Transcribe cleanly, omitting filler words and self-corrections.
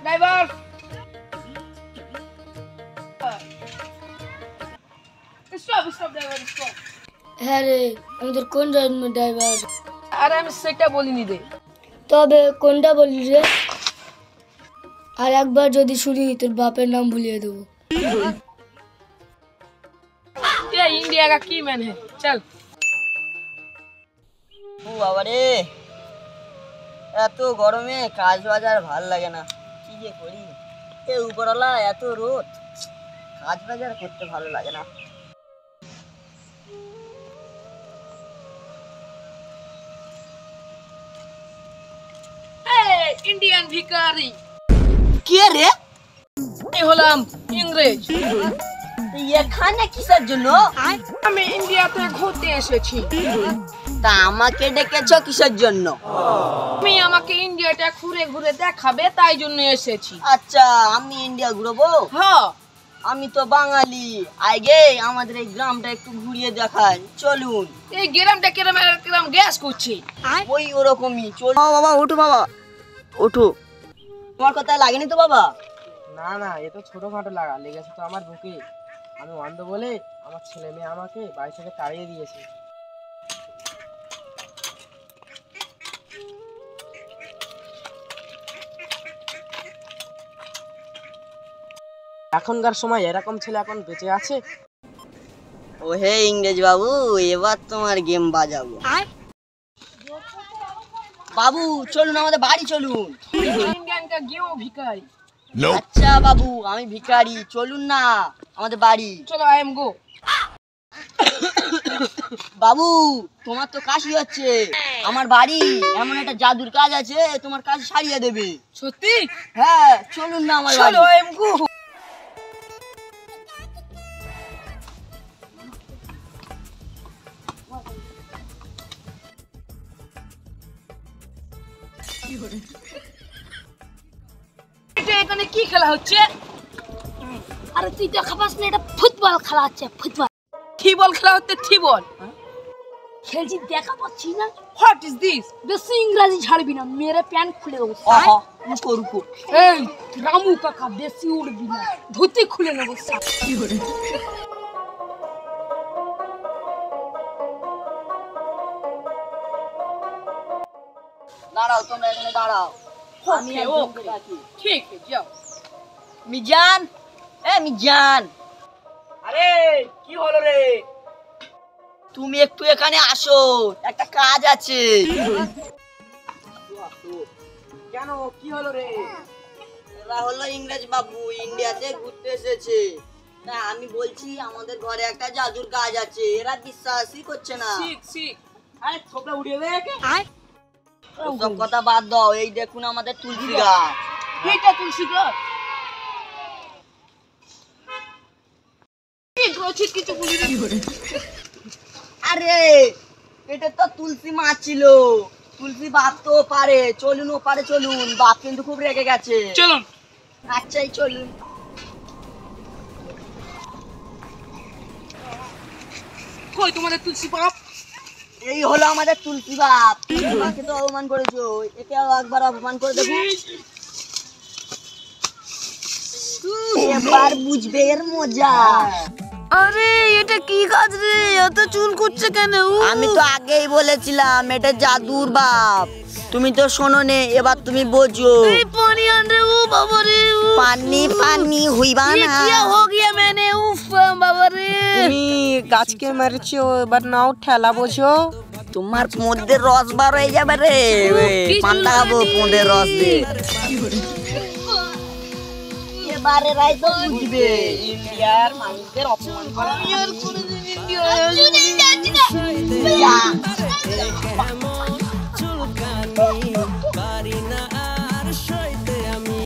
Driver stop stop driver stop হ্যাঁ রে আমাদের কোন ড্রাইভার? আরে আমি সেটা বলিনি রে তবে কোনটা বললি রে? আর একবার যদি শুনি তোর বাপের নাম ভুলিয়ে দেবো। ये इंडिया का की मैन है चल ও বাবা রে এত গরমে কাজ বাজার ভাল লাগে না কি যে করি এ উপরওয়ালা এত রোদ কাজ বাজার করতে ভালো লাগে না इंडियन भिखारी কে রে এই হলাম ইংরেজ এখানে কিসের জন্য আমি ইন্ডিয়াতে ঘুরতে এসেছি তা আমাকে ডেকেছো কিসের জন্য তুমি আমাকে ইন্ডিয়াটা ঘুরে ঘুরে দেখাবে তাই জন্য এসেছি আচ্ছা আমি ইন্ডিয়া ঘুরবো হ্যাঁ আমি তো বাঙালি আগে আমাদের এই গ্রামটা একটু ঘুরিয়ে দেখাই চলুন এই গ্রামটা কিরম কিরম গ্যাস করছে ওই ওরকমই চল বাবা ওঠো বাবা ওঠো তোমার কথা লাগেনি তো বাবা না না এ তো ছোটখাটো লাগা লেগেছে তো আমার বুকে আমি অন্ধ বলে আমার ছেলে মেয়ে আমাকে বাড়ি থেকে তাড়িয়ে দিয়েছে এখনকার সময় এরকম ছেলে এখন বেঁচে আছে ও হে ইংরেজ বাবু এবার তোমার গেম বাজাবো বাবু চলুন আমাদের বাড়ি চলুন इंडियन का गेहूं भिखारी আচ্ছা বাবু আমি ভিখারি চলুন না আমাদের বাড়ি चलो आई एम गो বাবু তোমার তো কাশি হচ্ছে আমার বাড়ি এমন একটা জাদুর কাজ আছে তোমার কাজ সারিয়ে দেবে সত্যি হ্যাঁ চলুন না আমার বাড়ি चलो आई एम गो এটা এখানে কি খেলা হচ্ছে আরে তুই দেখা পাস না এটা ফুটবল খেলা হচ্ছে ফুটবল থিবল খেলা হচ্ছে থিবল খেলছি দেখা পাচ্ছি না হোয়াট ইজ দিস বেশি ইংরাজি ছাড়বি না মেরে প্যান্ট খুলে দেবো আহা রুকো রুকো এই রামু কাকা বেশি উড়বি না ধুতি খুলে নেবো দাঁড়াও তোমরা এখানে দাঁড়াও আমি ওকে, একজনকে ওকে। ডাকি। ঠিক আছে যাও মিজান মিজান আরে কি হলো রে তুমি একটু এখানে আসো একটা কাজ আছে কেন কি হলো রে এরা হলো ইংরেজ বাবু ইন্ডিয়াতে ঘুরতে এসেছে না আমি বলছি আমাদের ঘরে একটা জাদুর কাজ আছে এরা বিশ্বাসই করছে না শিখ শিখ আরে থোপড়া উড়িয়ে দে একে সব কথা বাদ দাও এই দেখুন আমাদের তুলসী গাছ এটা তুলসী গাছ ঠিক আছে কিছু বলি না আরে এটা তো তুলসী মাছ ছিল তুলসী বাপ তো পারে চলুন ওপারে চলুন বাপ কিন্তু খুব রেগে গেছে চলুন আচ্ছাই চলুন কই তোমাদের তুলসী বাপ এই হলো আমাদের তুলসী বাপ তোমাকে তো অপমান করেছো একে একবার অপমান করে দেখো এবার বুঝবে এর মজা আরে এটা কি কাজ রে এত চুল করছে কেন আমি তো আগেই বলেছিলাম এটা জাদুর বাপ তুমি তো শোনো নে এবার তুমি বোঝো এই পানি আন রে ও বাবা রে পানি পানি হইবা ये না क्या हो गया मैंने उफ बाबा रे তুমি গাছকে মেরেছো এবার নাও ঠেলা বোঝো তোমার মধ্যে রস বার হয়ে যাবে রে পান্তা খাবো পোঁদের রস দিয়ে এবারে রাই তো বুঝবে ইন্ডিয়ার মানুষদের অপমান করা